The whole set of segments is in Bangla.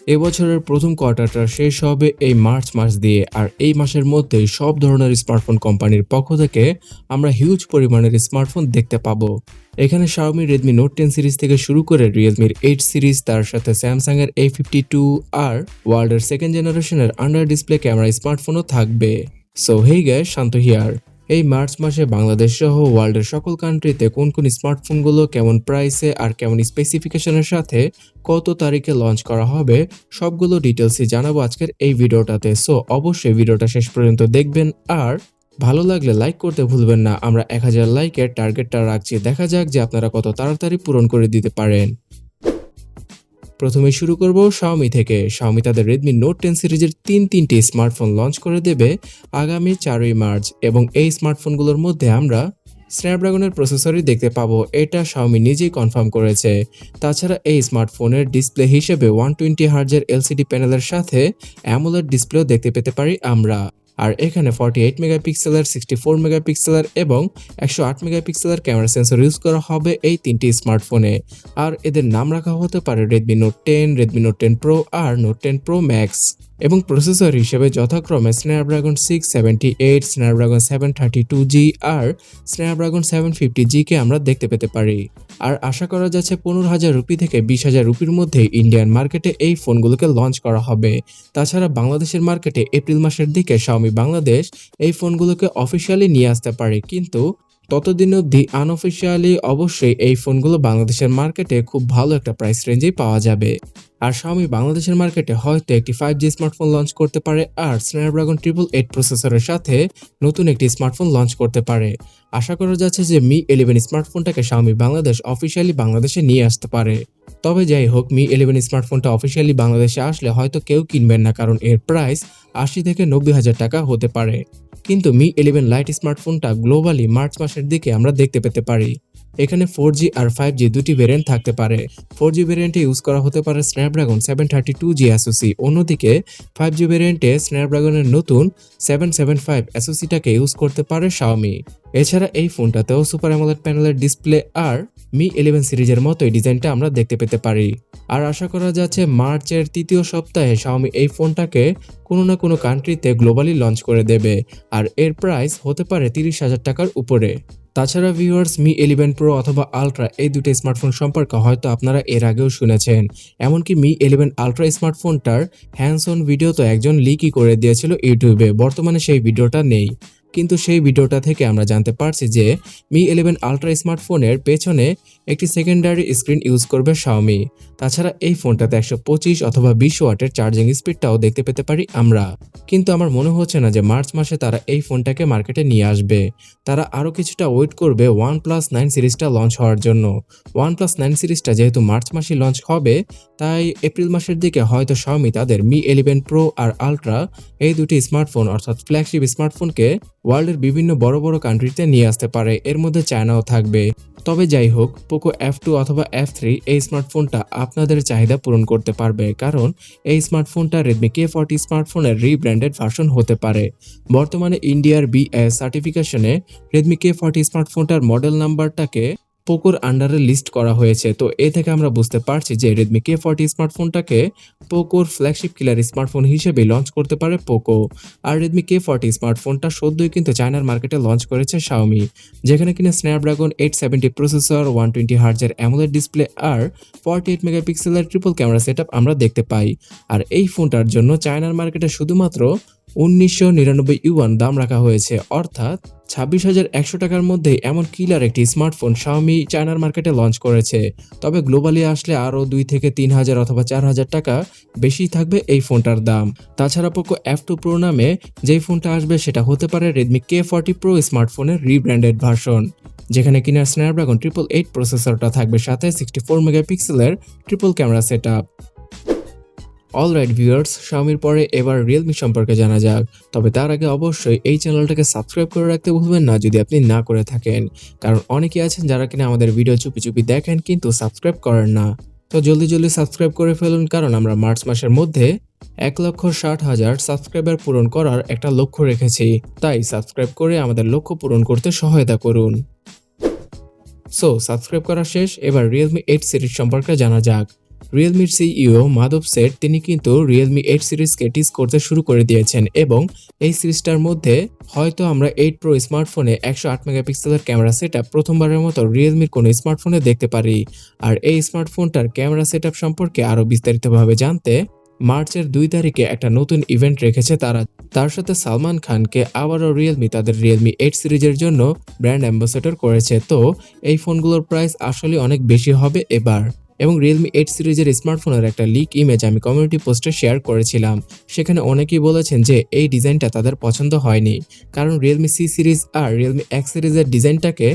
এবছরের প্রথম কোয়ার্টারটা শেষ হবে এই মার্চ মাস দিয়ে, আর এই মাসের মধ্যেই সব ধরনের স্মার্টফোন কোম্পানির পক্ষ থেকে আমরা হিউজ পরিমাণের স্মার্টফোন দেখতে পাবো। এখানে Xiaomi Redmi Note 10 সিরিজ থেকে শুরু করে Realme 8 সিরিজ, তার সাথে Samsung এর A52 আর ওয়ার্ল্ডের সেকেন্ড জেনারেশনের আন্ডার ডিসপ্লে ক্যামেরা স্মার্টফোনও থাকবে। So hey guys, Shanto here. এই মার্চ মাসে বাংলাদেশ সহ ওয়ার্ল্ডের সকল কান্ট্রিতে কোন কোন স্মার্টফোনগুলো কেমন প্রাইসে আর কেমন স্পেসিফিকেশনের সাথে কত তারিখে লঞ্চ করা হবে সবগুলো ডিটেলসই জানাবো আজকের এই ভিডিওটাতে। সো অবশ্যই ভিডিওটা শেষ পর্যন্ত দেখবেন, আর ভালো লাগলে লাইক করতে ভুলবেন না। আমরা 1000 লাইকের টার্গেটটা রাখছি, দেখা যাক যে আপনারা কত তাড়াতাড়ি পূরণ করে দিতে পারেন। প্রথমে শুরু করব Xiaomi থেকে। Xiaomi তাদের Redmi Note 10 সিরিজের তিনটি স্মার্টফোন লঞ্চ করে দেবে আগামী 4ই মার্চ, এবং এই স্মার্টফোনগুলোর মধ্যে আমরা স্ন্যাপড্রাগনের প্রসেসরই দেখতে পাবো, এটা Xiaomi নিজেই কনফার্ম করেছে। তাছাড়া এই স্মার্টফোনের ডিসপ্লে হিসেবে 120 হার্জের LCD প্যানেলের সাথে অ্যামোলেড ডিসপ্লেও দেখতে পেতে পারি আমরা। আর এখানে 48 মেগাপিক্সেলের, 64 মেগাপিক্সেলের এবং 108 মেগাপিক্সেলের ক্যামেরা সেন্সর ইউজ করা হবে এই তিনটি স্মার্টফোনে। আর এদের নাম রাখা হতে পারে Redmi Note 10, Redmi Note 10 Pro আর Note 10 Pro Max। এবং প্রসেসর হিসেবে যথাক্রমে Snapdragon 678, Snapdragon 732G আর Snapdragon 750G কে আমরা দেখতে পেতে পারি। আর আশা করা যাচ্ছে 15,000 রুপি থেকে 20,000 রুপির মধ্যে ইন্ডিয়ান মার্কেটে এই ফোনগুলোকে লঞ্চ করা হবে। তাছাড়া বাংলাদেশের মার্কেটে এপ্রিল মাসের দিকে Xiaomi বাংলাদেশ এই ফোনগুলোকে অফিসিয়ালি নিয়ে আসতে পারে, কিন্তু ততদিন অবধি আনঅফিসিয়ালি অবশ্যই এই ফোনগুলো বাংলাদেশের মার্কেটে খুব ভালো একটা প্রাইস রেঞ্জেই পাওয়া যাবে। আর Xiaomi বাংলাদেশের মার্কেটে হয়তো একটি 5G স্মার্টফোন লঞ্চ করতে পারে আর Snapdragon 888 প্রসেসরের সাথে নতুন একটি স্মার্টফোন লঞ্চ করতে পারে। আশা করা যাচ্ছে যে Mi 11 স্মার্টফোনটাকে Xiaomi বাংলাদেশ অফিসিয়ালি বাংলাদেশে নিয়ে আসতে পারে। তবে যাই হোক, Mi 11 স্মার্টফোনটা অফিসিয়ালি বাংলাদেশে আসলে হয়তো কেউ কিনবেন না, কারণ এর প্রাইস 80 থেকে 90,000 টাকা হতে পারে। কিন্তু Mi 11 লাইট স্মার্টফোনটা গ্লোবালি মার্চ মাসের দিকে আমরা দেখতে পেতে পারি। এখানে 4G আর 5G দুটি ভেরিয়েন্ট থাকতে পারে। 4G ভেরিয়েন্টে ইউজ করা হতে পারে Snapdragon 732G SoC, অন্যদিকে 5G ভেরিয়েন্টে স্ন্যাপড্রাগনের নতুন 775 SoCটাকে ইউজ করতে পারে Xiaomi। এছাড়া এই ফোনটাতেও সুপার অ্যামোলেড প্যানেলের ডিসপ্লে আর Mi 11 সিরিজের মতোই ডিজাইনটা আমরা দেখতে পেতে পারি। আর আশা করা যাচ্ছে মার্চের তৃতীয় সপ্তাহে Xiaomi এই ফোনটাকে কোনো না কোনো কান্ট্রিতে গ্লোবালি লঞ্চ করে দেবে, আর এর প্রাইস হতে পারে 30,000 টাকার উপরে। তাছাড়া ভিউয়ার্স, Mi 11 Pro অথবা আলট্রা এই দুটো স্মার্টফোন সম্পর্কে হয়তো আপনারা এর আগেও শুনেছেন। এমনকি Mi 11 আলট্রা স্মার্টফোনটার হ্যান্ডস অন ভিডিও তো একজন লিকই করে দিয়েছিল ইউটিউবে, বর্তমানে সেই ভিডিওটা নেই। কিন্তু সেই ভিডিওটা থেকে আমরা জানতে পারছি যে Mi 11 আলট্রা স্মার্টফোনের পেছনে একটি সেকেন্ডারি স্ক্রিন ইউজ করবে Xiaomi। তাছাড়া এই ফোনটাতে 125 অথবা 20 ওয়াটের চার্জিং স্পিডটাও দেখতে পেতে পারি আমরা। কিন্তু আমার মনে হচ্ছে না যে মার্চ মাসে তারা এই ফোনটাকে মার্কেটে নিয়ে আসবে। তারা আরও কিছুটা ওয়েট করবে OnePlus 9 সিরিজটা লঞ্চ হওয়ার জন্য। OnePlus 9 সিরিজটা যেহেতু মার্চ মাসে লঞ্চ হবে, তাই এপ্রিল মাসের দিকে হয়তো Xiaomi তাদের Mi 11 Pro আর আলট্রা এই দুটি স্মার্টফোন অর্থাৎ ফ্ল্যাগশিপ স্মার্টফোনকে ওয়ার্ল্ডের বিভিন্ন বড় বড় কান্ট্রিতে নিয়ে আসতে পারে, এর মধ্যে চায়নাও থাকবে। তবে যাই হোক, Poco F2 অথবা F3 এই স্মার্টফোনটা আপনাদের চাহিদা পূরণ করতে পারবে, কারণ এই স্মার্টফোনটা Redmi K40 স্মার্টফোনের রিব্র্যান্ডেড ভার্সন হতে পারে। বর্তমানে ইন্ডিয়ার BS সার্টিফিকেশনে Redmi K40 স্মার্টফোনটার মডেল নাম্বারটাকে পোকোর আন্ডারে লিস্ট করা হয়েছে। তো এ থেকে আমরা বুঝতে পারছি যে Redmi K40 স্মার্টফোনটাকে পোকোর ফ্ল্যাগশিপ কিলার স্মার্টফোন হিসেবে লঞ্চ করতে পারে পোকো। আর Redmi K40 স্মার্টফোনটা সদ্যই কিন্তু চায়নার মার্কেটে লঞ্চ করেছে Xiaomi, যেখানে কিনা Snapdragon 870 প্রসেসর, 120 হার্জের অ্যামোলেড ডিসপ্লে আর 48 মেগাপিক্সেলের ট্রিপল ক্যামেরা সেটআপ আমরা দেখতে পাই। আর এই ফোনটার জন্য চায়নার মার্কেটে শুধুমাত্র 1999 ইউয়ান দাম রাখা হয়েছে, অর্থাৎ 26,100 টাকার মধ্যে এমন কিলার একটি স্মার্টফোন Xiaomi চায়নার মার্কেটে লঞ্চ করেছে। তবে গ্লোবালি আসলে আরও 2 থেকে 3,000 অথবা 4,000 টাকা বেশি থাকবে এই ফোনটার দাম। তাছাড়া Poco F2 Pro নামে যেই ফোনটা আসবে সেটা হতে পারে Redmi K40 Pro স্মার্টফোনের রিব্র্যান্ডেড ভার্সন, যেখানে কিনা Snapdragon 888 প্রসেসরটা থাকবে, সাথে 64 মেগাপিক্সেলের triple camera setup. Alright viewers, Xiaomiর পরে এবার Realme সম্পর্কে জানা যাক। তবে তার আগে অবশ্যই এই চ্যানেলটাকে সাবস্ক্রাইব করে রাখতে ভুলবেন না যদি আপনি না করে থাকেন, কারণ অনেকেই আছেন যারা কিনা আমাদের ভিডিও চুপি চুপি দেখেন কিন্তু সাবস্ক্রাইব করেন না। তো জলদি জলদি সাবস্ক্রাইব করে ফেলুন, কারণ আমরা মার্চ মাসের মধ্যে 1,60,000 সাবস্ক্রাইবার পূরণ করার একটা লক্ষ্য রেখেছি। তাই সাবস্ক্রাইব করে আমাদের লক্ষ্য পূরণ করতে সহায়তা করুন। সো সাবস্ক্রাইব করা শেষ, এবার Realme 8 সিরিজ সম্পর্কে জানা যাক। রিয়েলমির সিইও মাধব সেট তিনি কিন্তু রিয়েলমি 8 সিরিজকে টিজ করতে শুরু করে দিয়েছেন এবং এই সিরিজটার মধ্যে হয়তো আমরা 8 প্রো স্মার্টফোনে 108 মেগাপিক্সেলের ক্যামেরা সেটআপ প্রথমবারের মতো রিয়েলমির কোনো স্মার্টফোনে দেখতে পারি। আর এই স্মার্টফোনটার ক্যামেরা সেটআপ সম্পর্কে আরও বিস্তারিতভাবে জানতে মার্চের 2 তারিখে একটা নতুন ইভেন্ট রেখেছে তারা। তার সাথে সালমান খানকে আবারও রিয়েলমি তাদের রিয়েলমি 8 সিরিজের জন্য ব্র্যান্ড অ্যাম্বাসেডর করেছে। তো এই ফোনগুলোর প্রাইস আসলে অনেক বেশি হবে এবার। এবং রিয়েলমি 8 সিরিজের স্মার্টফোনের একটা লিক ইমেজ আমি কমিউনিটি পোস্টে শেয়ার করেছিলাম। সেখানে অনেকেই বলেছেন যে এই ডিজাইনটা তাদের পছন্দ হয়নি, কারণ রিয়েলমি সি সিরিজ আর রিয়েলমি এক্স সিরিজের ডিজাইনটাকে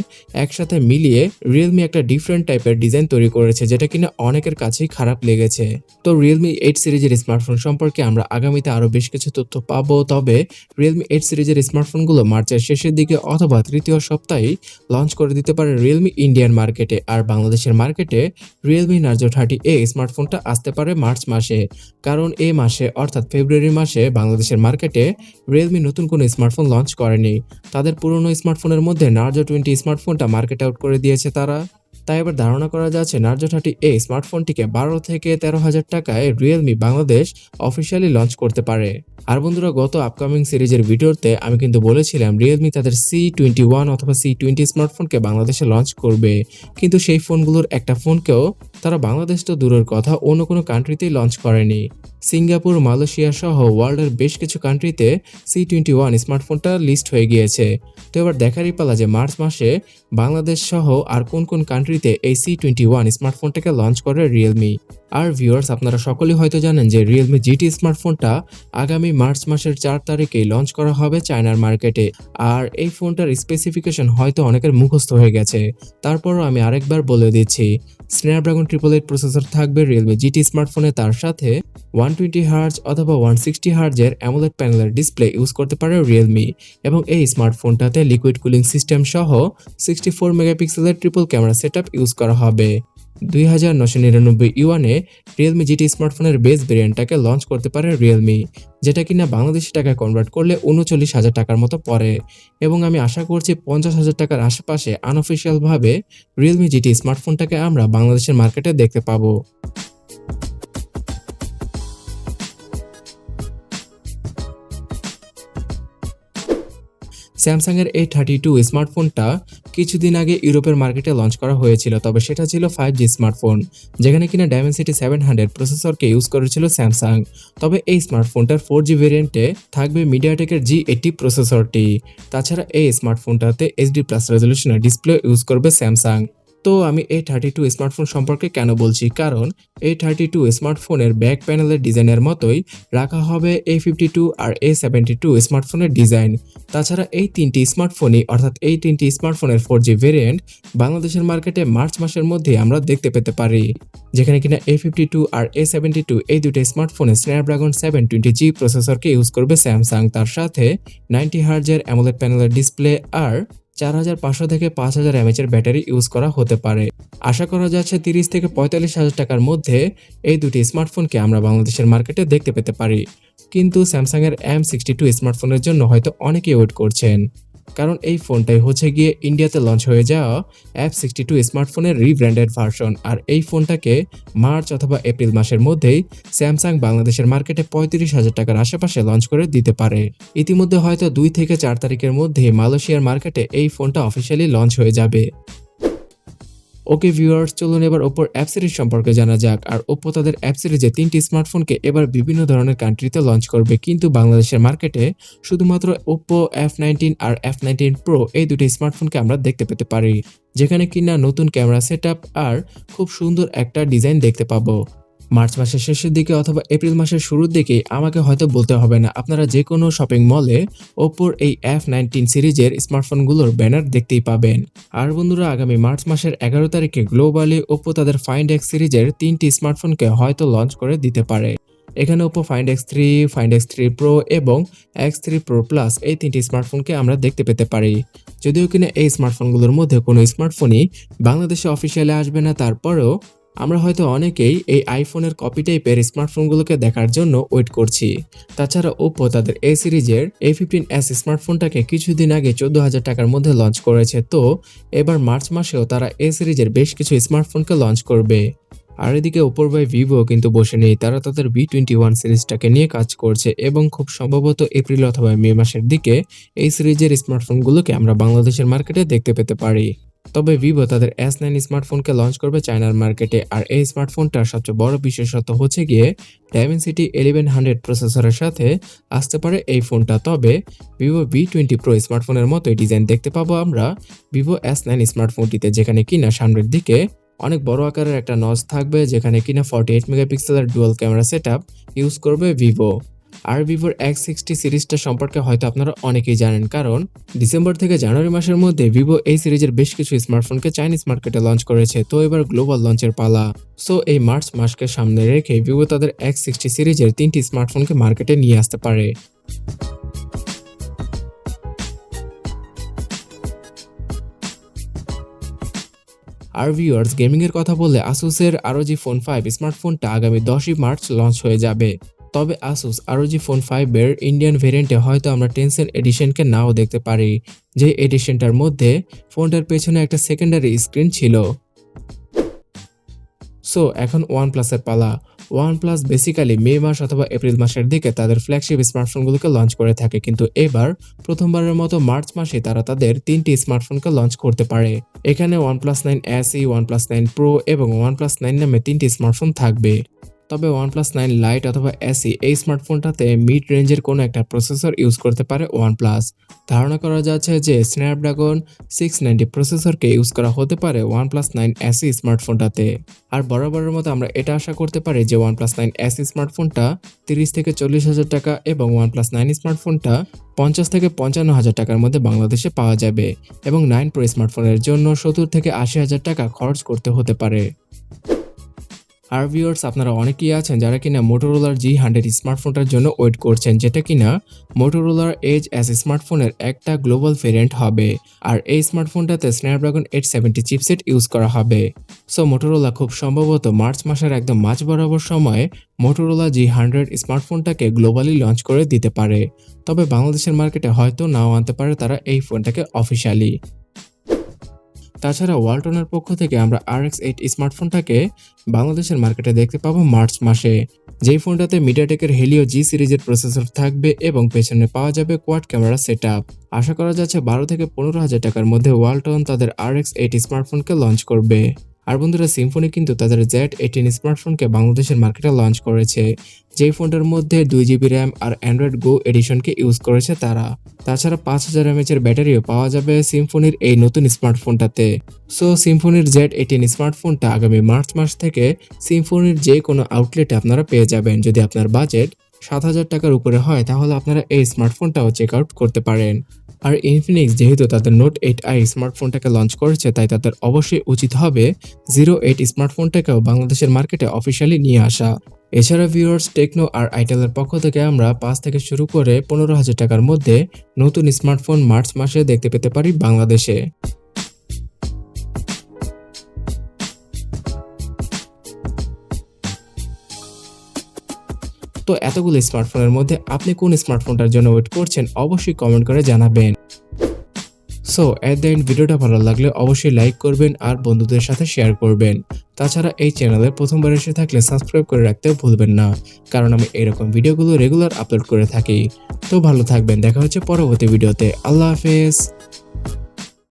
একসাথে মিলিয়ে রিয়েলমি একটা ডিফারেন্ট টাইপের ডিজাইন তৈরি করেছে, যেটা কিনা অনেকের কাছেই খারাপ লেগেছে। তো রিয়েলমি 8 সিরিজের স্মার্টফোন সম্পর্কে আমরা আগামীতে আরও বেশ কিছু তথ্য পাবো। তবে রিয়েলমি 8 সিরিজের স্মার্টফোনগুলো মার্চের শেষের দিকে অথবা তৃতীয় সপ্তাহেই লঞ্চ করে দিতে পারে রিয়েলমি ইন্ডিয়ান মার্কেটে। আর বাংলাদেশের মার্কেটে রিয়েলমি নার্জো 30A স্মার্টফোনটা আসতে পারে মার্চ মাসে, কারণ এই মাসে অর্থাৎ ফেব্রুয়ারি মাসে বাংলাদেশের মার্কেটে রিয়েলমি নতুন কোনো স্মার্টফোন লঞ্চ করেনি। তাদের পুরনো স্মার্টফোনের মধ্যে নার্জো 20 স্মার্টফোনটা মার্কেট আউট করে দিয়েছে তারা। তাই এবার ধারণা করা যাচ্ছে নার্জো 30A স্মার্টফোনটিকে 12 থেকে 13,000 টাকায় রিয়েলমি বাংলাদেশ অফিসিয়ালি লঞ্চ করতে পারে। আর বন্ধুরা, গত আপকামিং সিরিজের ভিডিওতে আমি কিন্তু বলেছিলাম রিয়েলমি তাদের C21 অথবা C20 স্মার্টফোনকে বাংলাদেশে লঞ্চ করবে, কিন্তু সেই ফোনগুলোর একটা ফোনকেও তারা বাংলাদেশ তো দূরের কথা অন্য কোনো কান্ট্রিতেই লঞ্চ করেনি। সিঙ্গাপুর, মালয়েশিয়া সহ ওয়ার্ল্ডের বেশ কিছু কান্ট্রিতে C21 স্মার্টফোনটা লিস্ট হয়ে গিয়েছে। তো এবার দেখারই পালা যে মার্চ মাসে বাংলাদেশ সহ আর কোন কোন কান্ট্রিতে এই C21 স্মার্টফোনটাকে লঞ্চ করে রিয়েলমি। আর ভিউয়ার্স, আপনারা সকলেই হয়তো জানেন যে রিয়েলমি GT স্মার্টফোনটা আগামী মার্চ মাসের 4 তারিখে লঞ্চ করা হবে চায়নার মার্কেটে। আর এই ফোনটার স্পেসিফিকেশন হয়তো অনেকের মুখস্থ হয়ে গেছে, তারপরও আমি আরেকবার বলে দিচ্ছি। স্ন্যাপড্রাগন 888 প্রসেসর থাকবে রিয়েলমি GT স্মার্টফোনে, তার সাথে 120 Hz অথবা 160 Hz এর অ্যামোলেড প্যানেলের ডিসপ্লে ইউজ করতে পারে রিয়েলমি। এবং এই স্মার্টফোনটাতে লিকুইড কুলিং সিস্টেম সহ 64 মেগাপিক্সেলের ট্রিপল ক্যামেরা সেটআপ ইউজ করা হবে। 2999 ইউয়ানে রিয়েলমি GT স্মার্টফোনের বেস ভেরিয়েন্টটাকে লঞ্চ করতে পারে রিয়েলমি, যেটা কিনা বাংলাদেশি টাকায় কনভার্ট করলে 39,000 টাকার মতো পড়ে। এবং আমি আশা করছি 50,000 টাকার আশেপাশে আনঅফিসিয়ালভাবে রিয়েলমি GT স্মার্টফোনটাকে আমরা বাংলাদেশের মার্কেটে দেখতে পাবো। স্যামসাংয়ের A52 স্মার্টফোনটা কিছুদিন আগে ইউরোপের মার্কেটে লঞ্চ করা হয়েছিল, তবে সেটা ছিল 5G স্মার্টফোন, যেখানে কিনা Dimensity 700 প্রসেসরকে ইউজ করেছিল স্যামসাং। তবে এই স্মার্টফোনটার 4G ভেরিয়েন্টে থাকবে মিডিয়াটেকের G80 প্রসেসরটি। তাছাড়া এই স্মার্টফোনটাতে HD+ রেজলিউশনের ডিসপ্লে ইউজ করবে স্যামসাং। তো আমি A32 স্মার্টফোন সম্পর্কে কেন বলছি, কারণ A32 স্মার্টফোনের ব্যাক প্যানেলের ডিজাইনের মতোই রাখা হবে A52 আর A72 স্মার্টফোনের ডিজাইন। তাছাড়া এই তিনটি স্মার্টফোনের 4G ভেরিয়েন্ট বাংলাদেশের মার্কেটে মার্চ মাসের মধ্যে আমরা দেখতে পেতে পারি, যেখানে কিনা A52 আর A72 এই দুটো স্মার্টফোনে স্ন্যাপড্রাগন 720G প্রসেসরকে ইউজ করবে স্যামসাং। তার সাথে 90 Hz এর অ্যামোলেড প্যানেলের ডিসপ্লে আর 4500 থেকে 5000 mAh এর ব্যাটারি ইউজ করা হতে পারে। আশা করা যাচ্ছে 30 থেকে 45,000 টাকার মধ্যে এই দুটি স্মার্টফোনকে আমরা বাংলাদেশের মার্কেটে দেখতে পেতে পারি। কিন্তু স্যামসাংয়ের M62 স্মার্টফোনের জন্য হয়তো অনেকেই ওয়েট করছেন, কারণ এই ফোনটাই হচ্ছে গিয়ে ইন্ডিয়াতে লঞ্চ হয়ে যাওয়া F62 স্মার্টফোনের রিব্র্যান্ডেড ভার্সন। আর এই ফোনটাকে মার্চ অথবা এপ্রিল মাসের মধ্যেই স্যামসাং বাংলাদেশের মার্কেটে 35,000 টাকার আশেপাশে লঞ্চ করে দিতে পারে। ইতিমধ্যে হয়তো 2 থেকে 4 তারিখের মধ্যে মালয়েশিয়ার মার্কেটে এই ফোনটা অফিসিয়ালি লঞ্চ হয়ে যাবে। ওকে ভিউয়ার্স, চলুন এবার ওপ্পোর অ্যাপ সিরিজ সম্পর্কে জানা যাক। আর ওপ্পো তাদের অ্যাপ সিরিজে 3টি স্মার্টফোনকে এবার বিভিন্ন ধরনের কান্ট্রিতে লঞ্চ করবে, কিন্তু বাংলাদেশের মার্কেটে শুধুমাত্র ওপ্পো F19 আর F19 Pro এই দুটি স্মার্টফোনকে আমরা দেখতে পেতে পারি, যেখানে কিনা নতুন ক্যামেরা সেটআপ আর খুব সুন্দর একটা ডিজাইন দেখতে পাবো। মার্চ মাসের শেষের দিকে অথবা এপ্রিল মাসের শুরুর দিকেই আমাকে হয়তো বলতে হবে না, আপনারা যে কোনো শপিং মলে ওপ্পোর এই F19 সিরিজের স্মার্টফোনগুলোর ব্যানার দেখতেই পাবেন। আর বন্ধুরা, আগামী মার্চ মাসের 11 তারিখে গ্লোবালি ওপ্পো তাদের Find X সিরিজের 3টি স্মার্টফোনকে হয়তো লঞ্চ করে দিতে পারে। এখানে Oppo Find X3, Find X3 Pro এবং X3 Pro Plus এই 3টি স্মার্টফোনকে আমরা দেখতে পেতে পারি। যদিও কিনা এই স্মার্টফোনগুলোর মধ্যে কোনো স্মার্টফোনই বাংলাদেশে অফিসিয়ালি আসবে না, তারপরেও আমরা হয়তো অনেকেই এই আইফোনের কপি টাইপের স্মার্টফোনগুলোকে দেখার জন্য ওয়েট করছি। তাছাড়া ওপ্পো তাদের এই সিরিজের A15s স্মার্টফোনটাকে কিছুদিন আগে 14,000 টাকার মধ্যে লঞ্চ করেছে। তো এবার মার্চ মাসেও তারা এই সিরিজের বেশ কিছু স্মার্টফোনকে লঞ্চ করবে। আর এদিকে ওপোর ভাই ভিভো কিন্তু বসে নেই, তারা তাদের V21 সিরিজটাকে নিয়ে কাজ করছে এবং খুব সম্ভবত এপ্রিল অথবা মে মাসের দিকে এই সিরিজের স্মার্টফোনগুলোকে আমরা বাংলাদেশের মার্কেটে দেখতে পেতে পারি। তবে ভিভো তাদের S9 স্মার্টফোনকে লঞ্চ করবে চায়নার মার্কেটে, আর এই স্মার্টফোনটার সবচেয়ে বড় বিশেষত্ব হচ্ছে গিয়ে Dimensity 1100 প্রসেসরের সাথে আসতে পারে এই ফোনটা। তবে ভিভো V20 প্রো স্মার্টফোনের মতোই ডিজাইন দেখতে পাবো আমরা ভিভো S9 স্মার্টফোনটিতে, যেখানে কিনা সামনের দিকে অনেক বড় আকারের একটা নচ থাকবে, যেখানে কিনা 48 মেগাপিক্সেলের ডুয়াল ক্যামেরা সেটআপ ইউজ করবে ভিভো। আর ভিভোর X60 সিরিজটা সম্পর্কে হয়তো আপনারা অনেকেই জানেন, কারণ ডিসেম্বর থেকে জানুয়ারি মাসের মধ্যে ভিভো এই সিরিজের বেশ কিছু স্মার্টফোনকে চাইনিজ মার্কেটে লঞ্চ করেছে। তো এবার গ্লোবাল লঞ্চের পালা। সো এই মার্চ মাসকে সামনে রেখে ভিভো তাদের X60 সিরিজের 3টি স্মার্টফোনকে মার্কেটে নিয়ে আসতে পারে। আর ভিউয়ার্স, গেমিং এর কথা বললে আসুসের ROG ফোন 5 স্মার্টফোনটা আগামী 10ই মার্চ লঞ্চ হয়ে যাবে। তবে আসুস ROG ফোন 5 এর ইন্ডিয়ান ভেরিয়েন্টে হয়তো আমরা টেনসেন এডিশনকে নাও দেখতে পারি, যে এডিশনটার মধ্যে ফোনটার পেছনে একটা সেকেন্ডারি স্ক্রিন ছিল। সো এখন ওয়ানপ্লাসের পালা। ওয়ানপ্লাস বেসিক্যালি মে মাস অথবা এপ্রিল মাসের দিকে তাদের ফ্ল্যাগশিপ স্মার্টফোনগুলোকে লঞ্চ করে থাকে, কিন্তু এবার প্রথমবারের মতো মার্চ মাসে তারা তাদের 3টি স্মার্টফোনকে লঞ্চ করতে পারে। এখানে OnePlus 9 SE, OnePlus 9 Pro এবং OnePlus 9 নামে 3টি স্মার্টফোন থাকবে। তবে OnePlus 9 Lite অথবা SE এই স্মার্টফোনটাতে মিড রেঞ্জের কোনো একটা প্রসেসর ইউজ করতে পারে OnePlus। ধারণা করা যাচ্ছে যে স্ন্যাপড্রাগন 690 প্রসেসরকে ইউজ করা হতে পারে OnePlus 9 SE স্মার্টফোনটাতে। আর বরাবরের মতো আমরা এটা আশা করতে পারি যে OnePlus 9 SE স্মার্টফোনটা 30 থেকে 40 হাজার টাকা এবং OnePlus 9 স্মার্টফোনটা 50 থেকে 55 হাজার টাকার মধ্যে বাংলাদেশে পাওয়া যাবে, এবং 9 Pro স্মার্টফোনের জন্য 70 থেকে 80 হাজার টাকা খরচ করতে হতে পারে। আর ভিউয়ার্স, আপনারা অনেকেই আছেন যারা কিনা মোটোরোলার G100 স্মার্টফোনটার জন্য ওয়েট করছেন, যেটা কিনা মোটোরোলার এজ S স্মার্টফোনের একটা গ্লোবাল ভেরিয়েন্ট হবে। আর এই স্মার্টফোনটাতে স্ন্যাপড্রাগন 870 চিপসেট ইউজ করা হবে। সো মোটোরোলা খুব সম্ভবত মার্চ মাসের একদম মাঝ বরাবর সময়ে মোটোরোলা G100 স্মার্টফোনটাকে গ্লোবালি লঞ্চ করে দিতে পারে। তবে বাংলাদেশের মার্কেটে হয়তো নাও আনতে পারে তারা এই ফোনটাকে অফিসিয়ালি। তাছাড়া ওয়ালটনের পক্ষ থেকে আমরা RX8 স্মার্টফোনটাকে বাংলাদেশের মার্কেটে দেখতে পাবো মার্চ মাসে, যেই ফোনটাতে মিডিয়াটেকের হেলিও G সিরিজের প্রসেসর থাকবে এবং পেছনে পাওয়া যাবে কোয়াড ক্যামেরা সেটআপ। আশা করা যাচ্ছে 12 থেকে 15 হাজার টাকার মধ্যে ওয়ালটন তাদের RX8 স্মার্টফোনকে লঞ্চ করবে। আর বন্ধুরা, সিম্ফনি কিন্তু তাদের Z18 স্মার্টফোনকে বাংলাদেশের মার্কেটে লঞ্চ করেছে, যেই ফোনটার মধ্যে 2GB র্যাম আর অ্যান্ড্রয়েড গো এডিশনকে ইউজ করেছে তারা। তাছাড়া 5000 mAh এর ব্যাটারিও পাওয়া যাবে সিম্ফনির এই নতুন স্মার্টফোনটাতে। সো সিম্ফনির Z18 স্মার্টফোনটা আগামী মার্চ মাস থেকে সিম্ফনির যে কোনো আউটলেটে আপনারা পেয়ে যাবেন। যদি আপনার বাজেট 7000 টাকার উপরে হয় তাহলে আপনারা এই স্মার্টফোনটাও চেক আউট করতে পারেন। আর ইনফিনিক্স যেহেতু তাদের নোট 8i স্মার্টফোনটাকে লঞ্চ করেছে, তাই তাদের অবশ্যই উচিত হবে 08 স্মার্টফোনটাকেও বাংলাদেশের মার্কেটে অফিসিয়ালি নিয়ে আসা। এছাড়া ভিউয়ার্স, টেকনো আর আইটেলের পক্ষ থেকে আমরা 5 থেকে শুরু করে 15 হাজার টাকার মধ্যে নতুন স্মার্টফোন মার্চ মাসে দেখতে পেতে পারি বাংলাদেশে। তো এতগুলো স্মার্টফোনের মধ্যে আপনি কোন স্মার্টফোনটার জন্য ওয়েট করছেন অবশ্যই কমেন্ট করে জানাবেন। সো এট দ্য এন্ড, ভিডিওটা ভালো লাগলে অবশ্যই লাইক করবেন আর বন্ধুদের সাথে শেয়ার করবেন। তাছাড়া এই চ্যানেলে প্রথমবার এসে থাকলে সাবস্ক্রাইব করে রাখতে ভুলবেন না, কারণ আমি এরকম ভিডিওগুলো রেগুলার আপলোড করে থাকি। তো ভালো থাকবেন, দেখা হচ্ছে পরবর্তী ভিডিওতে। আল্লাহ হাফেজ।